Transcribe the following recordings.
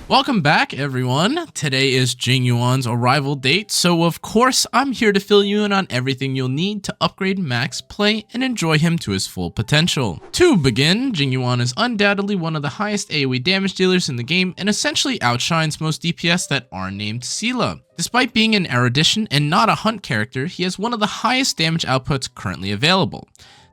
Welcome back, everyone. Today is Jing Yuan's arrival date, so of course I'm here to fill you in on everything you'll need to upgrade Max Play and enjoy him to his full potential. To begin, Jing Yuan is undoubtedly one of the highest AoE damage dealers in the game and essentially outshines most DPS that are named Sela. Despite being an erudition and not a hunt character, he has one of the highest damage outputs currently available.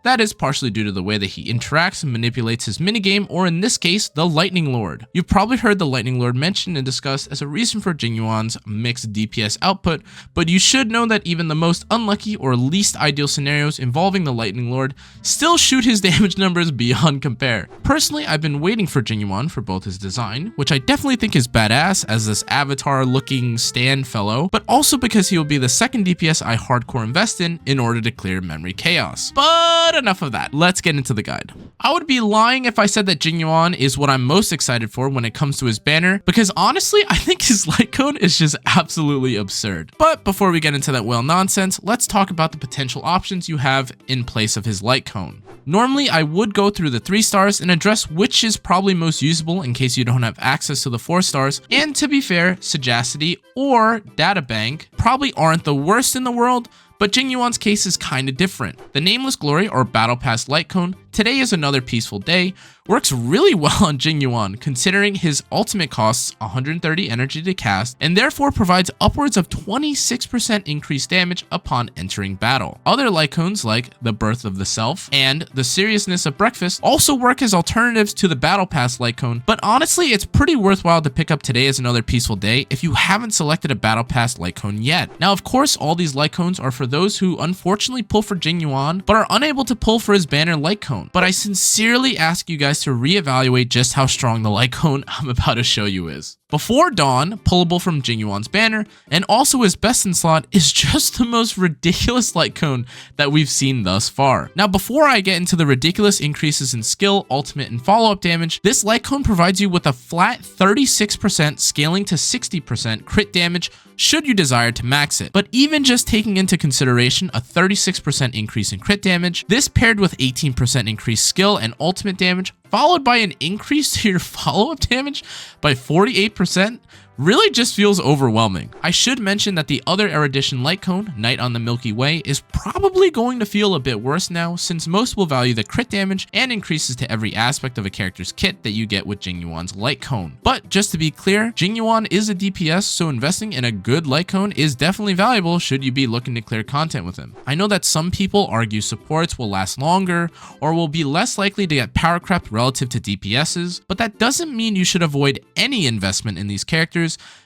That is partially due to the way that he interacts and manipulates his minigame, or in this case, the Lightning Lord. You've probably heard the Lightning Lord mentioned and discussed as a reason for Jing Yuan's mixed DPS output, but you should know that even the most unlucky or least ideal scenarios involving the Lightning Lord still shoot his damage numbers beyond compare. Personally, I've been waiting for Jing Yuan for both his design, which I definitely think is badass as this avatar-looking stand fellow, but also because he will be the second DPS I hardcore invest in order to clear memory chaos. But enough of that, let's get into the guide. I would be lying if I said that Jing Yuan is what I'm most excited for when it comes to his banner, because honestly, I think his light cone is just absolutely absurd. But before we get into that whale nonsense, let's talk about the potential options you have in place of his light cone. Normally, I would go through the 3 stars and address which is probably most usable in case you don't have access to the 4 stars, and to be fair, Sagacity or Databank probably aren't the worst in the world, but Jing Yuan's case is kinda different. The Nameless Glory or Battle Pass Light Cone, Today is Another Peaceful Day, works really well on Jing Yuan considering his ultimate costs 130 energy to cast and therefore provides upwards of 26% increased damage upon entering battle. Other light cones like the Birth of the Self and the Seriousness of Breakfast also work as alternatives to the Battle Pass Light Cone, but honestly it's pretty worthwhile to pick up Today is Another Peaceful Day if you haven't selected a Battle Pass Light Cone yet. Now of course all these light cones are for those who unfortunately pull for Jing Yuan but are unable to pull for his banner light cone, but I sincerely ask you guys to reevaluate just how strong the light cone I'm about to show you is. Before Dawn, pullable from Jing Yuan's banner, and also his best in slot, is just the most ridiculous light cone that we've seen thus far. Now before I get into the ridiculous increases in skill, ultimate, and follow-up damage, this light cone provides you with a flat 36% scaling to 60% crit damage should you desire to max it. But even just taking into consideration a 36% increase in crit damage, this paired with 18% increased skill and ultimate damage, followed by an increase to your follow-up damage by 48%, really just feels overwhelming. I should mention that the other erudition light cone, Night on the Milky Way, is probably going to feel a bit worse now since most will value the crit damage and increases to every aspect of a character's kit that you get with Jing Yuan's light cone. But just to be clear, Jing Yuan is a DPS, so investing in a good light cone is definitely valuable should you be looking to clear content with him. I know that some people argue supports will last longer or will be less likely to get power crept relative to DPSs, but that doesn't mean you should avoid any investment in these characters,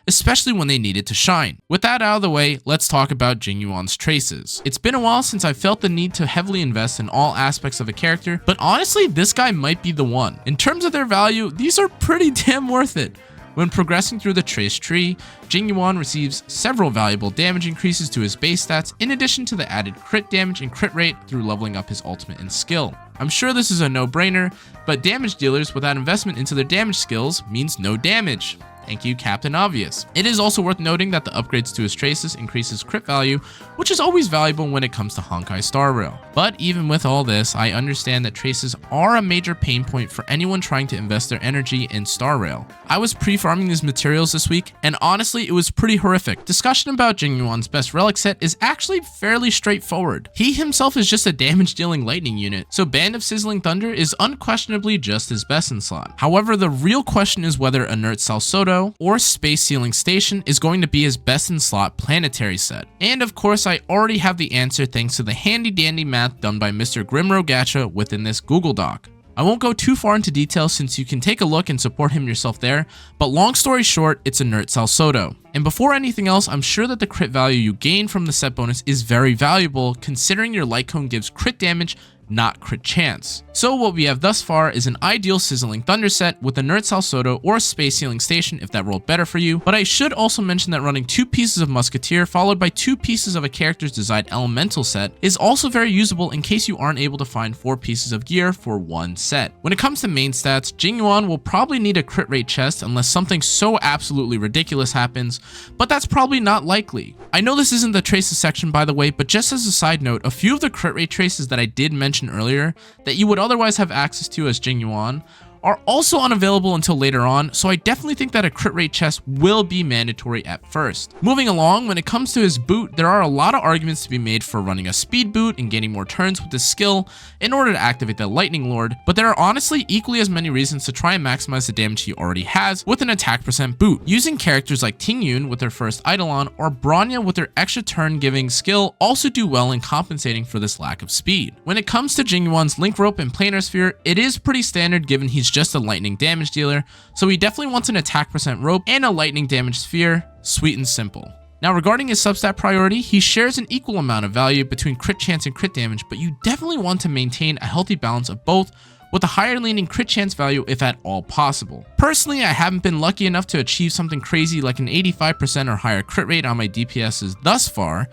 especially when they need it to shine. With that out of the way, let's talk about Jing Yuan's traces. It's been a while since I felt the need to heavily invest in all aspects of a character, but honestly, this guy might be the one. In terms of their value, these are pretty damn worth it. When progressing through the trace tree, Jing Yuan receives several valuable damage increases to his base stats in addition to the added crit damage and crit rate through leveling up his ultimate and skill. I'm sure this is a no-brainer, but damage dealers without investment into their damage skills means no damage. Thank you, Captain Obvious. It is also worth noting that the upgrades to his traces increases crit value, which is always valuable when it comes to honkaistarrail. But even with all this, I understand that traces are a major pain point for anyone trying to invest their energy in Star Rail. I was pre-farming these materials this week, and honestly, it was pretty horrific. Discussion about Jing Yuan's best relic set is actually fairly straightforward. He himself is just a damage-dealing lightning unit, so Band of Sizzling Thunder is unquestionably just his best in slot. However, the real question is whether Inert Salsodo or Space Sealing Station is going to be his best in slot planetary set. And of course, I already have the answer thanks to the handy dandy math done by Mr. Grimro Gacha within this Google Doc. I won't go too far into detail since you can take a look and support him yourself there, but long story short, it's Inert Salsodo. And before anything else, I'm sure that the crit value you gain from the set bonus is very valuable considering your light cone gives crit damage, not crit chance. So what we have thus far is an ideal Sizzling Thunder set with Inert Salsodo or Space Sealing Station if that rolled better for you, but I should also mention that running 2 pieces of Musketeer followed by 2 pieces of a character's designed elemental set is also very usable in case you aren't able to find 4 pieces of gear for one set. When it comes to main stats, Jing Yuan will probably need a crit rate chest unless something so absolutely ridiculous happens, but that's probably not likely. I know this isn't the traces section by the way, but just as a side note, a few of the crit rate traces that I did mention earlier that you would otherwise have access to as Jing Yuan are also unavailable until later on, so I definitely think that a crit rate chest will be mandatory at first. Moving along, when it comes to his boot, there are a lot of arguments to be made for running a speed boot and gaining more turns with this skill in order to activate the Lightning Lord, but there are honestly equally as many reasons to try and maximize the damage he already has with an attack percent boot. Using characters like Ting Yun with their first Eidolon or Bronya with their extra turn giving skill also do well in compensating for this lack of speed. When it comes to Jing Yuan's Link Rope and Planar Sphere, it is pretty standard given he's just a lightning damage dealer, so he definitely wants an attack percent rope and a lightning damage sphere, sweet and simple. Now regarding his substat priority, he shares an equal amount of value between crit chance and crit damage, but you definitely want to maintain a healthy balance of both with a higher leaning crit chance value if at all possible. Personally, I haven't been lucky enough to achieve something crazy like an 85% or higher crit rate on my DPSs thus far,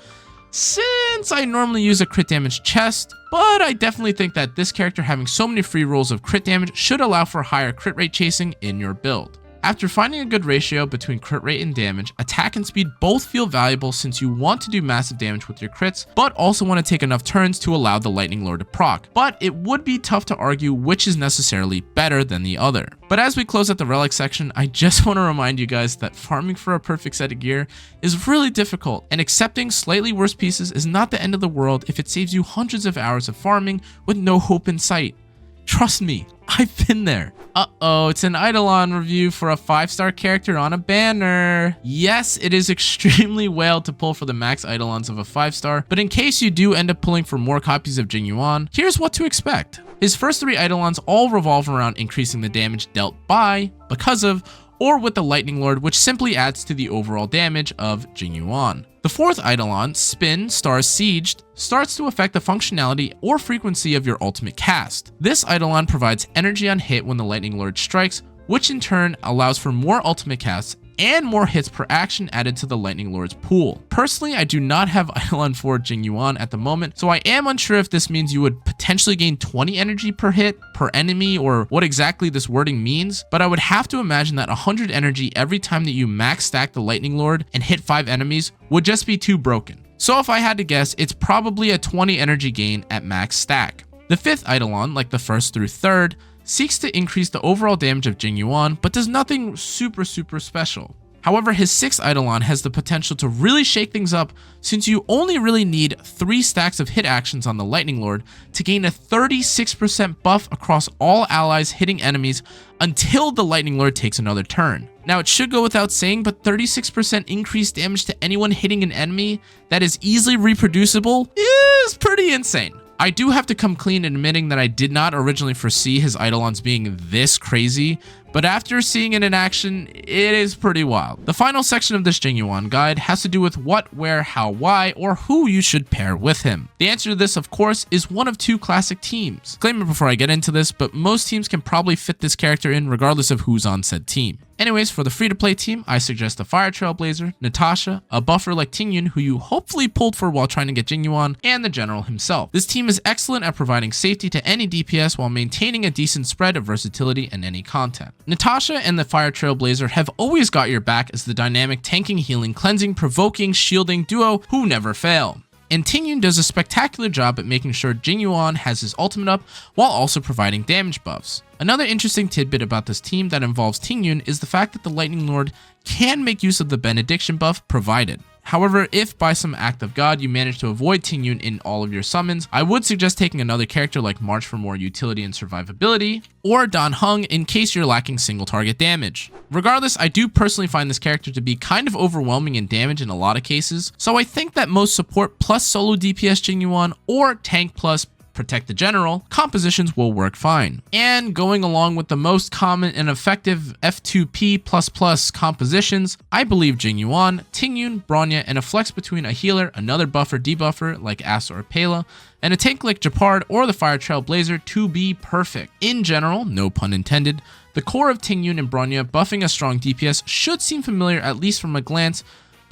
since I normally use a crit damage chest, but I definitely think that this character having so many free rolls of crit damage should allow for higher crit rate chasing in your build. After finding a good ratio between crit rate and damage, attack and speed both feel valuable since you want to do massive damage with your crits, but also want to take enough turns to allow the Lightning Lord to proc. But it would be tough to argue which is necessarily better than the other. But as we close out the Relic section, I just want to remind you guys that farming for a perfect set of gear is really difficult, and accepting slightly worse pieces is not the end of the world if it saves you hundreds of hours of farming with no hope in sight. Trust me, I've been there. Uh-oh, it's an Eidolon review for a 5-star character on a banner. Yes, it is extremely whale to pull for the max Eidolons of a 5-star, but in case you do end up pulling for more copies of Jing Yuan, here's what to expect. His first 3 Eidolons all revolve around increasing the damage dealt by, because of, or with the Lightning Lord, which simply adds to the overall damage of Jing Yuan. The 4th Eidolon, Spin Stars Sieged, starts to affect the functionality or frequency of your ultimate cast. This Eidolon provides energy on hit when the Lightning Lord strikes, which in turn allows for more ultimate casts and more hits per action added to the Lightning Lord's pool. Personally, I do not have Eidolon for Jing Yuan at the moment, so I am unsure if this means you would potentially gain 20 energy per hit per enemy or what exactly this wording means, but I would have to imagine that 100 energy every time that you max stack the Lightning Lord and hit 5 enemies would just be too broken. So if I had to guess, it's probably a 20 energy gain at max stack. The 5th Eidolon, like the 1st through 3rd, seeks to increase the overall damage of Jing Yuan, but does nothing super special. However, his 6th Eidolon has the potential to really shake things up since you only really need 3 stacks of hit actions on the Lightning Lord to gain a 36% buff across all allies hitting enemies until the Lightning Lord takes another turn. Now, it should go without saying, but 36% increased damage to anyone hitting an enemy that is easily reproducible is pretty insane. I do have to come clean in admitting that I did not originally foresee his Eidolons being this crazy, but after seeing it in action, it is pretty wild. The final section of this Jing Yuan guide has to do with what, where, how, why, or who you should pair with him. The answer to this, of course, is one of 2 classic teams. Disclaimer before I get into this, but most teams can probably fit this character in regardless of who's on said team. Anyways, for the free-to-play team, I suggest a Fire Trailblazer, Natasha, a buffer like Ting Yun who you hopefully pulled for while trying to get Jing Yuan, and the general himself. This team is excellent at providing safety to any DPS while maintaining a decent spread of versatility in any content. Natasha and the Fire Trailblazer have always got your back as the dynamic tanking, healing, cleansing, provoking, shielding duo who never fail. And Ting Yun does a spectacular job at making sure Jing Yuan has his ultimate up while also providing damage buffs. Another interesting tidbit about this team that involves Ting Yun is the fact that the Lightning Lord can make use of the Benediction buff provided. However, if by some act of God you manage to avoid Ting Yun in all of your summons, I would suggest taking another character like March for more utility and survivability, or Dan Heng in case you're lacking single target damage. Regardless, I do personally find this character to be kind of overwhelming in damage in a lot of cases, so I think that most support plus solo DPS Jing Yuan or tank plus protect the general compositions will work fine. And going along with the most common and effective F2P++ compositions, I believe Jing Yuan, Ting Yun, Bronya, and a flex between a healer, another buffer debuffer like Asa or Pela, and a tank like Japard or the Fire Trailblazer to be perfect. In general, no pun intended, the core of Ting Yun and Bronya buffing a strong DPS should seem familiar at least from a glance,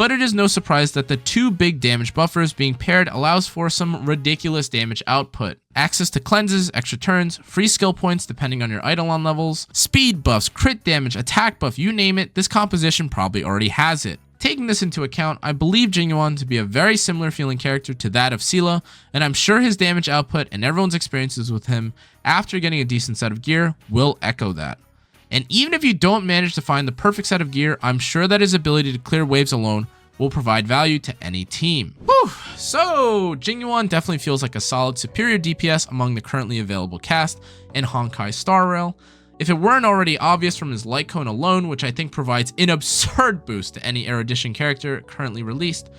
but it is no surprise that the 2 big damage buffers being paired allows for some ridiculous damage output. Access to cleanses, extra turns, free skill points depending on your Eidolon levels, speed buffs, crit damage, attack buff, you name it, this composition probably already has it. Taking this into account, I believe Jing Yuan to be a very similar feeling character to that of Sela, and I'm sure his damage output and everyone's experiences with him after getting a decent set of gear will echo that. And even if you don't manage to find the perfect set of gear, I'm sure that his ability to clear waves alone will provide value to any team. Whew. So, Jing Yuan definitely feels like a solid superior DPS among the currently available cast in honkaistarrail. If it weren't already obvious from his light cone alone, which I think provides an absurd boost to any erudition character currently released,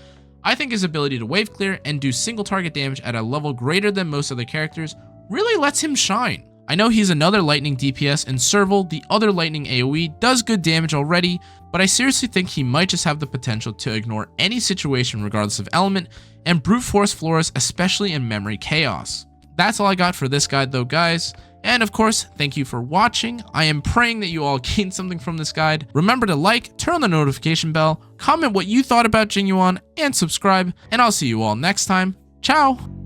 I think his ability to wave clear and do single target damage at a level greater than most other characters really lets him shine. I know he's another lightning DPS, and Serval, the other lightning AoE, does good damage already, but I seriously think he might just have the potential to ignore any situation regardless of element and brute force floors, especially in memory chaos. That's all I got for this guide though, guys. And of course, thank you for watching. I am praying that you all gained something from this guide. Remember to like, turn on the notification bell, comment what you thought about Jing Yuan, and subscribe, and I'll see you all next time. Ciao!